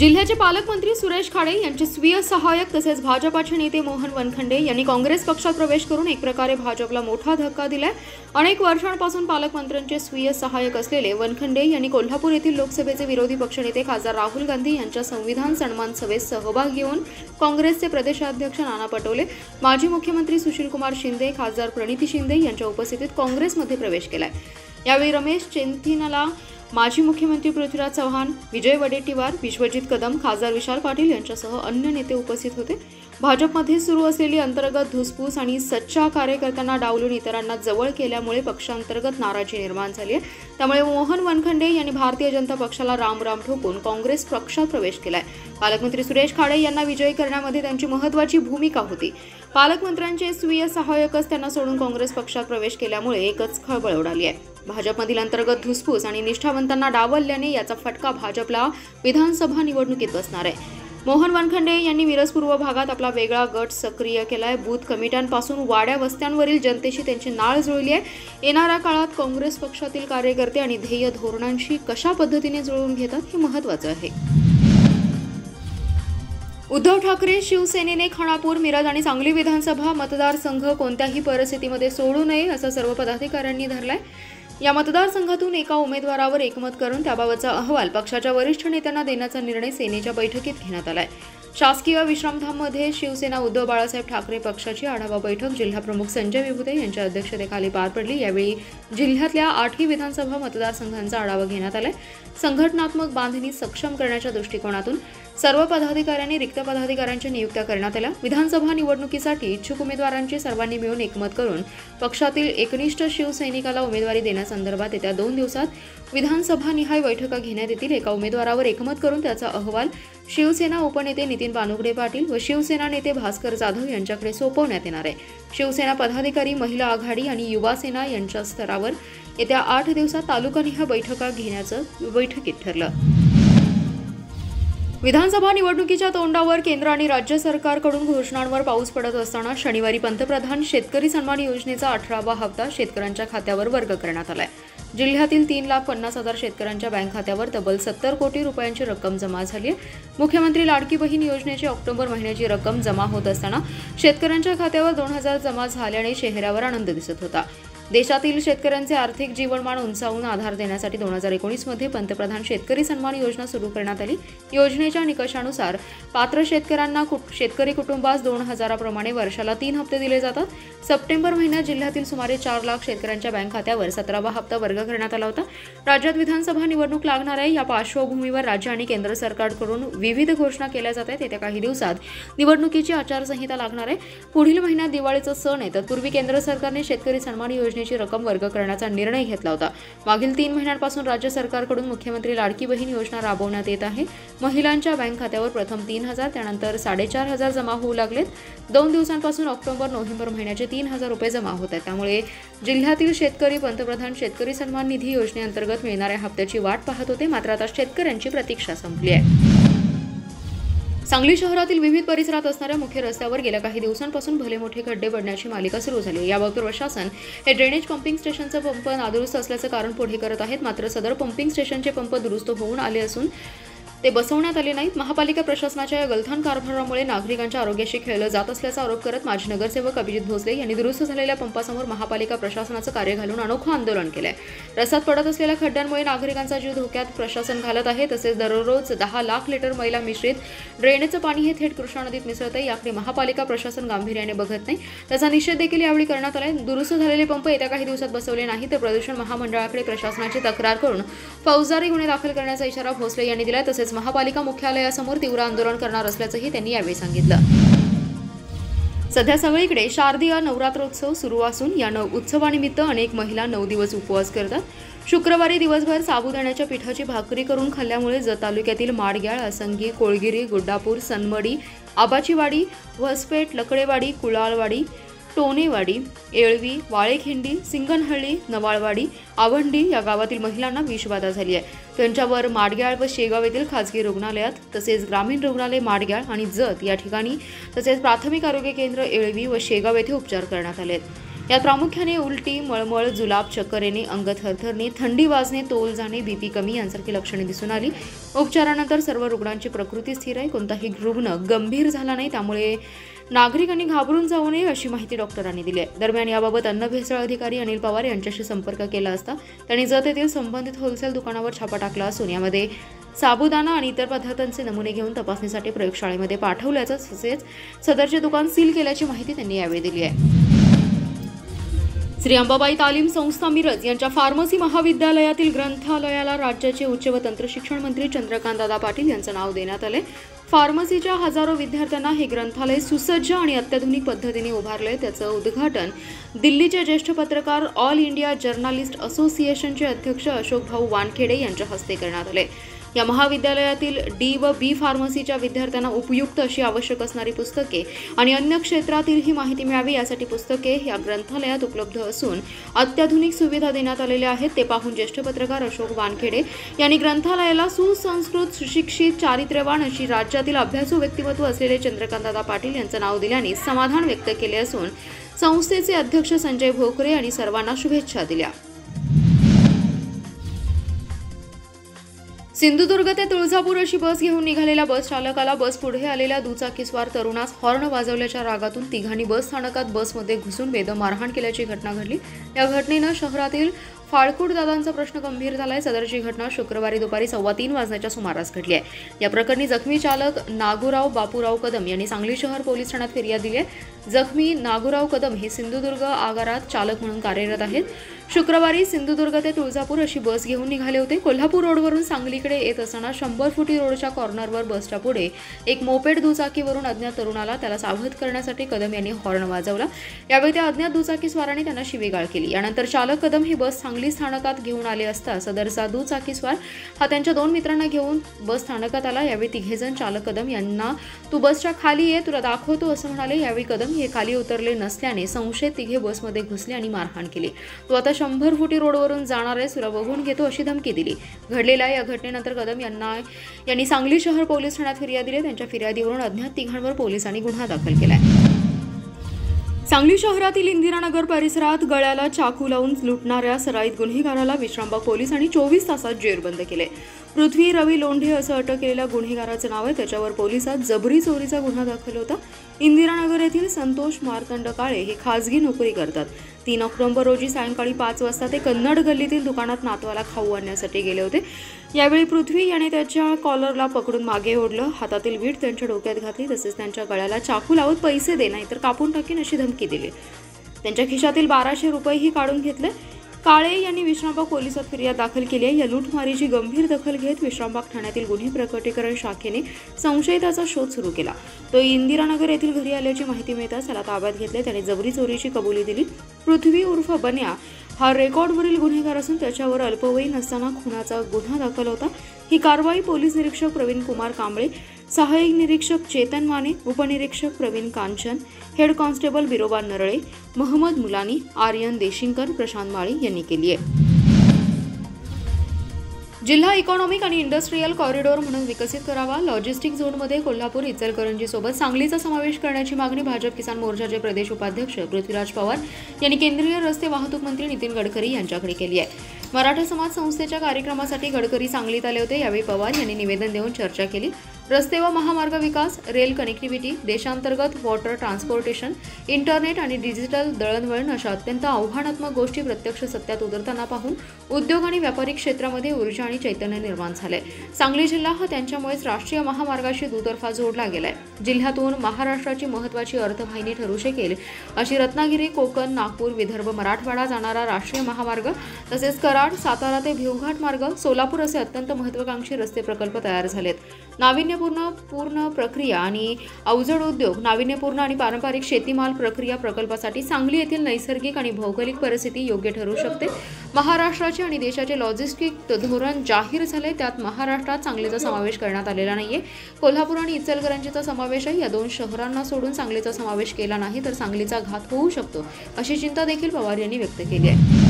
जिल्ह्याचे पालकमंत्री सुरेश खाडे यांचे स्वीय सहाय्यक तसेच भाजपाचे नेते मोहन वनखंडे यांनी काँग्रेस पक्षात प्रवेश करून एक प्रकारे भाजपला मोठा धक्का दिलाय। अनेक वर्षांपासून पालकमंत्र्यांचे स्वीय सहाय्यक असलेले वनखंडे यांनी कोल्हापूर येथील लोकसभेचे विरोधी पक्षनेते खासदार राहुल गांधी यांच्या संविधान सन्मान सभेत सहभाग घेऊन काँग्रेसचे प्रदेशाध्यक्ष नाना पटोले, माजी मुख्यमंत्री सुशीलकुमार शिंदे, खासदार प्रणिती शिंदे यांच्या उपस्थितीत काँग्रेसमध्ये प्रवेश केलाय। यावेळी रमेश चेन्थिनाला, माजी मुख्यमंत्री पृथ्वीराज चव्हाण, विजय वडेट्टीवार, विश्वजित कदम, खासदार विशाल पाटील यांच्यासह अन्य नेते उपस्थित होते। भाजपमध्ये सुरू असलेली अंतर्गत धुसफूस आणि सच्चा कार्यकर्त्यांना डावलून इतरांना जवळ केल्यामुळे पक्षांतर्गत नाराजी निर्माण झाली आहे। त्यामुळे मोहन वनखंडे यांनी भारतीय जनता पक्षाला राम ठोकून काँग्रेस पक्षात प्रवेश केलाय। पालकमंत्री सुरेश खाडे यांना विजयी करण्यामध्ये त्यांची महत्त्वाची भूमिका होती। पालकमंत्र्यांचे स्वीय सहाय्यकच त्यांना सोडून काँग्रेस पक्षात प्रवेश केल्यामुळे एकच खळबळ उडाली आहे। भाजपमधील अंतर्गत धुसफूस आणि निष्ठावंतांना डावलल्याने याचा फटका भाजपला विधानसभा निवडणुकीत बसणार आहे। मोहन वनखंडे यांनी मिरज पूर्व भागात आपला वेगळा गट सक्रिय केलाय। बूथ कमिट्यांपासून वाड्या वस्त्यांवरील जनतेशी त्यांची नाळ जुळली आहे। येणाऱ्या काळात काँग्रेस पक्षातील कार्यकर्ते आणि ध्येय धोरणांशी कशा पद्धतीने जुळवून घेतात हे महत्त्वाचं आहे। उद्धव ठाकरे शिवसेनेने खानापूर, मिरज आणि सांगली विधानसभा मतदारसंघ कोणत्याही परिस्थितीमध्ये सोडू नये असं सर्व पदाधिकाऱ्यांनी धरलंय। या मतदारसंघातून एका उमेदवारावर एकमत करून त्याबाबतचा अहवाल पक्षाच्या वरिष्ठ नेत्यांना देण्याचा निर्णय सेनेच्या बैठकीत घेण्यात आलाय। शासकीय विश्रामधाममध्ये शिवसेना उद्धव बाळासाहेब ठाकरे पक्षाची आढावा बैठक जिल्हाप्रमुख संजय विभुते यांच्या अध्यक्षतेखाली पार पडली। यावेळी जिल्ह्यातल्या 8ही विधानसभा मतदारसंघांचा आढावा घेण्यात आलाय। संघटनात्मक बांधणी सक्षम करण्याच्या दृष्टिकोनातून सर्व पदाधिकाऱ्यांनी रिक्त पदाधिकाऱ्यांच्या नियुक्त्या करण्यात आल्या। विधानसभा निवडणुकीसाठी इच्छुक उमेदवारांची सर्वांनी मिळून एकमत करून पक्षातील एकनिष्ठ शिवसैनिकाला उमेदवारी देण्यासंदर्भात येत्या 2 दिवसात विधानसभा निहाय बैठका घेण्यात येतील। एका उमेदवारावर एकमत करून त्याचा अहवाल शिवसेना उपनेते नितीन बानुगडे पाटील व शिवसेना नेते भास्कर जाधव यांच्याकडे सोपवण्यात येणार आहे। शिवसेना पदाधिकारी, महिला आघाडी आणि युवा सेना यांच्या स्तरावर येत्या 8 दिवसात तालुकानिहाय बैठका घेण्याचं बैठकीत ठरलं। विधानसभा निवडणुकीच्या तोंडावर केंद्र आणि राज्य सरकारकडून घोषणांवर पाऊस पडत असताना शनिवारी पंतप्रधान शेतकरी सन्मान योजनेचा 18वा हप्ता शेतकऱ्यांच्या खात्यावर वर्ग करण्यात आलाय। जिल्ह्यातील 3,50,000 शेतकऱ्यांच्या बँक खात्यावर तब्बल 70 कोटी रुपयांची रक्कम जमा झाली आहे। मुख्यमंत्री लाडकी बहीण योजनेची ऑक्टोबर महिन्याची रक्कम जमा होत असताना शेतकऱ्यांच्या खात्यावर 2,000 जमा झाल्याने चेहऱ्यावर आनंद दिसत होता। देशातील शेतकऱ्यांचे आर्थिक जीवनमान उंचावून आधार देण्यासाठी 2019 मध्ये पंतप्रधान शेतकरी सन्मान योजना सुरू करण्यात आली। योजनेच्या निकषानुसार पात्र शेतकऱ्यांना शेतकरी कुटुंबास 2,000 प्रमाणे वर्षाला 3 हप्ते दिले जातात। सप्टेंबर महिन्यात जिल्ह्यातील सुमारे 4 लाख शेतकऱ्यांच्या बँक खात्यावर 17वा हप्ता वर्ग करण्यात आला होता। राज्यात विधानसभा निवडणूक लागणार आहे। या पार्श्वभूमीवर राज्य आणि केंद्र सरकारकडून विविध घोषणा केल्या जात आहेत। येत्या काही दिवसात निवडणुकीची आचारसंहिता लागणार आहे। पुढील महिन्यात दिवाळीचा सण आहे। तत्पूर्वी केंद्र सरकारने शेतकरी सन्मान योजनेची रक्कम वर्ग करण्याचा निर्णय घेतला होता। मागील 3 महिन्यांपासून राज्य सरकारकडून मुख्यमंत्री लाडकी बहीण योजना राबवण्यात येत आहे। महिलांच्या बँक खात्यावर प्रथम 3,000 त्यानंतर 4,500 जमा होऊ लागलेत। 2 दिवसांपासून ऑक्टोबर-नोव्हेंबर महिन्याचे 3,000 रुपये जमा होत आहेत। त्यामुळे जिल्ह्यातील शेतकरी पंतप्रधान शेतकरी सन्मान निधी योजनेअंतर्गत मिळणाऱ्या हप्त्याची वाट पाहत होते। मात्र आता शेतकऱ्यांची प्रतीक्षा संपली आहे। सांगली शहरातील विविध परिसरात असणाऱ्या मुख्य रस्त्यावर गेल्या काही दिवसांपासून भले मोठे खड्डे पडण्याची मालिका सुरू झाली आहे। याबाबत प्रशासन हे ड्रेनेज पंपिंग स्टेशनचे पंप नादुरुस्त असल्याचं कारण पुढे करत आहेत। मात्र सदर पंपिंग स्टेशनचे पंप दुरुस्त होऊन आले असून ते बसवण्यात आले नाहीत। महापालिका प्रशासनाच्या या गलथान कारभारामुळे नागरिकांच्या आरोग्याशी खेळलं जात असल्याचा आरोप करत माजी नगरसेवक अभिजित भोसले यांनी दुरुस्त झालेल्या पंपासमोर महापालिका प्रशासनाचं कार्य घालून अनोखं आंदोलन केलंय। रस्त्यात पडत असलेल्या खड्ड्यांमुळे नागरिकांचा जीव धोक्यात प्रशासन घालत आहे। तसेच दररोज 10 लाख लिटर मैला मिश्रित ड्रेनेजचं पाणी हे थेट कृष्णा नदीत मिसळतंय। याकडे महापालिका प्रशासन गांभीर्याने बघत नाही। त्याचा निषेध देखील यावेळी करण्यात आलाय। दुरुस्त झालेले पंप येत्या काही दिवसात बसवले नाही तर प्रदूषण महामंडळाकडे प्रशासनाची तक्रार करून फौजदारी गुन्हे दाखल करण्याचा इशारा भोसले यांनी दिला। तसेच महापालिका मुख्यालयासमोर तीव्र आंदोलन करणार असल्याचंही त्यांनी यावेळी सांगितलं। सध्या सगळीकडे शारदीय नवरात्रोत्सव सुरू असून या उत्सवानिमित्त अनेक महिला 9 दिवस उपवास करतात। शुक्रवारी दिवसभर साबुदाण्याच्या पिठाची भाकरी करून खाल्ल्यामुळे जत तालुक्यातील माडग्याळ, असंगी, कोळगिरी, गुड्डापूर, सनमडी, आबाचीवाडी, वसपेठ, लकडेवाडी, कुळाळवाडी, टोनेवाडी, येळवी, वाळेखिंडी, सिंगनहळ्ळी, नवाळवाडी, आवंडी या गावातील महिलांना विषबाधा झाली आहे। त्यांच्यावर माडग्याळ व शेगाव येथील खासगी रुग्णालयात तसेच ग्रामीण रुग्णालय माडग्याळ आणि जत या ठिकाणी तसेच प्राथमिक आरोग्य केंद्र येळवी व शेगाव येथे उपचार करण्यात आले आहेत। यात प्रामुख्याने उलटी, मळमळ, जुलाब, चक्कर येणे, अंग थरथरणे, थंडी वाजणे, तोल जाणे, बीपी कमी यांसारखी लक्षणे दिसून आली। उपचारानंतर सर्व रुग्णांची प्रकृती स्थिर आहे। कोणताही रुग्ण गंभीर झाला नाही, त्यामुळे नागरिकांनी घाबरून जाऊ नये अशी माहिती डॉक्टरांनी दिली आहे। दरम्यान याबाबत अन्न भेसळ अधिकारी अनिल पवार यांच्याशी संपर्क केला असता त्यांनी जत येथील संबंधित होलसेल दुकानावर छापा टाकला असून यामध्ये साबुदाणा आणि इतर पदार्थांचे नमुने घेऊन तपासणीसाठी प्रयोगशाळेमध्ये पाठवल्याचं तसेच सदरचे दुकान सील केल्याची माहिती त्यांनी यावेळी दिली आहे। श्री अंबाबाई तालीम संस्था मिरज यांच्या फार्मसी महाविद्यालयातील ग्रंथालयाला राज्याचे उच्च व तंत्र शिक्षण मंत्री चंद्रकांतदादा पाटील यांचं नाव देण्यात आले। फार्मसीच्या हजारो विद्यार्थ्यांना हे ग्रंथालय सुसज्ज आणि अत्याधुनिक पद्धतीने उभारले। त्याचं उद्घाटन दिल्लीचे ज्येष्ठ पत्रकार ऑल इंडिया जर्नलिस्ट असोसिएशनचे अध्यक्ष अशोक भाऊ वानखेडे यांच्या हस्ते करण्यात आले। या महाविद्यालयातील डी व बी फार्मसीच्या विद्यार्थ्यांना उपयुक्त अशी आवश्यक असणारी पुस्तके आणि अन्य क्षेत्रातील ही माहिती मिळावी यासाठी पुस्तके या ग्रंथालयात उपलब्ध असून अत्याधुनिक सुविधा देण्यात आलेल्या आहेत। ते पाहून ज्येष्ठ पत्रकार अशोक वानखेडे यांनी ग्रंथालयाला सुसंस्कृत, सुशिक्षित, चारित्र्यवान अशी राज्यातील अभ्यासू व्यक्तिमत्व असलेले चंद्रकांतदादा पाटील यांचं नाव दिल्याने समाधान व्यक्त केले असून संस्थेचे अध्यक्ष संजय भोकरे यांनी सर्वांना शुभेच्छा दिल्या। सिंधुदुर्ग ते तुळजापूर अशी बस घेऊन निघालेल्या बस चालकाला बस पुढे आलेल्या दुचाकीस्वार तरुणास हॉर्न वाजवल्याच्या रागातून तिघांनी बस स्थानकात बसमध्ये घुसून बेदम मारहाण केल्याची घटना घडली। या घटनेनं शहरातील फाळकूट दादांचा प्रश्न गंभीर झालाय। सदरची घटना शुक्रवारी दुपारी 3:15 वाजण्याच्या सुमारास घडली आहे। या प्रकरणी जखमी चालक नागुराव बापूराव कदम यांनी सांगली शहर पोलीस ठाण्यात फिर्याद दिली आहे। जखमी नागुराव कदम हे सिंधुदुर्ग आगारात चालक म्हणून कार्यरत आहेत। शुक्रवारी सिंधुदुर्ग ते तुळजापूर अशी बस घेऊन निघाले होते। कोल्हापूर रोडवरून सांगलीकडे येत असताना 100 फुटी रोडच्या कॉर्नरवर बसच्या पुढे एक मोपेड दुचाकीवरून अज्ञात तरुणाला त्याला सावध करण्यासाठी कदम यांनी हॉर्न वाजवला। यावेळी त्या अज्ञात दुचाकीस्वाराने त्यांना शिवीगाळ केली। यानंतर चालक कदम ही बस सांगली स्थानकात घेऊन आले असता सदरचा दुचाकीस्वार हा त्यांच्या 2 मित्रांना घेऊन बस स्थानकात आला। यावेळी तिघेजण चालक कदम यांना तू बसच्या खाली ये, तुला दाखवतो असं म्हणाले। यावेळी कदम हे खाली उतरले नसल्याने संशयित तिघे बसमध्ये घुसले आणि मारहाण केली। तो आता 100 फुटी रोडवरून जाणार आहे, तुला बघून घेतो अशी धमकी दिली। घडलेल्या या घटनेनंतर कदम यांनी सांगली शहर पोलीस ठाण्यात फिर्याद दिली। त्यांच्या फिर्यादीवरून अज्ञात तिघांवर पोलिसांनी गुन्हा दाखल केलाय। सांगली शहरातील इंदिरानगर परिसरात गळ्याला चाकू लावून लुटणाऱ्या सराईत गुन्हेगाराला विश्रामबाग पोलिसांनी 24 तासात जेरबंद केले। पृथ्वी रवी लोंढे असं अटक केलेल्या गुन्हेगाराचं नाव आहे। त्याच्यावर पोलिसात जबरी चोरीचा गुन्हा दाखल होता। इंदिरानगर येथील संतोष मार्तंड काळे हे खासगी नोकरी करतात। 3 ऑक्टोबर रोजी सायंकाळी 5 वाजता ते कन्नड गल्लीतील दुकानात नातवाला खाऊ आणण्यासाठी गेले होते। यावेळी पृथ्वी याने त्याच्या कॉलरला पकडून मागे ओढलं, हातातील वीट त्यांच्या डोक्यात घातली, तसेच त्यांच्या गळ्याला चाकू लावत पैसे दे नाहीतर कापून टाकीन अशी धमकी दिली। त्यांच्या खिशातील 1200 रुपयेही काढून घेतले। काळे यांनी विश्रामबाग पोलिसात फिर्याद दाखल केली आहे। या लूटमारीची गंभीर दखल घेत विश्रामबाग ठाण्यातील गुन्हे प्रकटीकरण शाखेने संशयिताचा शोध सुरू केला। तो इंदिरानगर येथील घरी आल्याची माहिती मिळताच त्याला ताब्यात घेतले। त्याने जबरी चोरीची कबुली दिली। पृथ्वी उर्फ बन्या हा रेकॉर्डवरील गुन्हेगार असून त्याच्यावर अल्पवयीन असताना खुनाचा गुन्हा दाखल होता। ही कारवाई पोलीस निरीक्षक प्रवीण कुमार कांबळे, सहाय्यक निरीक्षक चेतन माने, उपनिरीक्षक प्रवीण कांचन, हेड कॉन्स्टेबल बिरोबा नरळे, महम्मद मुलानी, आर्यन देशिंकर, प्रशांत माळी यांनी केली आहे। जिल्हा इकॉनॉमिक आणि इंडस्ट्रियल कॉरिडॉर म्हणून विकसित करावा। लॉजिस्टिक झोनमध्ये कोल्हापूर, इचलकरंजी सोबत सांगलीचा समावेश करण्याची मागणी भाजप किसान मोर्चाचे प्रदेश उपाध्यक्ष पृथ्वीराज पवार यांनी केंद्रीय रस्ते वाहतूक मंत्री नितीन गडकरी यांच्याकडे केली आहे। मराठा समाज संस्थेच्या कार्यक्रमासाठी गडकरी सांगलीत आले होते। यावेळी पवार यांनी निवेदन देऊन चर्चा केली। रस्ते व महामार्ग विकास, रेल कनेक्टिव्हिटी, देशांतर्गत वॉटर ट्रान्सपोर्टेशन, इंटरनेट आणि डिजिटल दळणवळण अशा अत्यंत आव्हानात्मक गोष्टी प्रत्यक्ष सत्यात उतरताना पाहून उद्योग आणि व्यापारिक क्षेत्रामध्ये ऊर्जा आणि चैतन्य निर्माण झाले। सांगली जिल्हा हा त्यांच्यामुळेच राष्ट्रीय महामार्गाशी दुतर्फा जोडला गेलाय। जिल्ह्यातून महाराष्ट्राची महत्त्वाची अर्थवाहिनी ठरू शकेल अशी रत्नागिरी, कोकण, नागपूर, विदर्भ, मराठवाडा जाणारा राष्ट्रीय महामार्ग, तसेच कराड, सातारा ते भिवघाट मार्ग, सोलापूर असे अत्यंत महत्त्वाकांक्षी रस्ते प्रकल्प तयार झालेत। नाविन्यपूर्ण प्रक्रिया आणि अवजड उद्योग, नाविन्यपूर्ण आणि पारंपरिक शेतीमाल प्रक्रिया प्रकल्पासाठी सांगली येथील नैसर्गिक आणि भौगोलिक परिस्थिती योग्य ठरू शकते। महाराष्ट्राचे आणि देशाचे लॉजिस्टिक धोरण जाहीर झाले, त्यात महाराष्ट्रात सांगलीचा समावेश करण्यात आलेला नाहीये। कोल्हापूर आणि इचलकरंजीचा समावेश आहे। या 2 शहरांना सोडून सांगलीचा समावेश केला नाही तर सांगलीचा घात होऊ शकतो अशी चिंता देखील पवार यांनी व्यक्त केली आहे।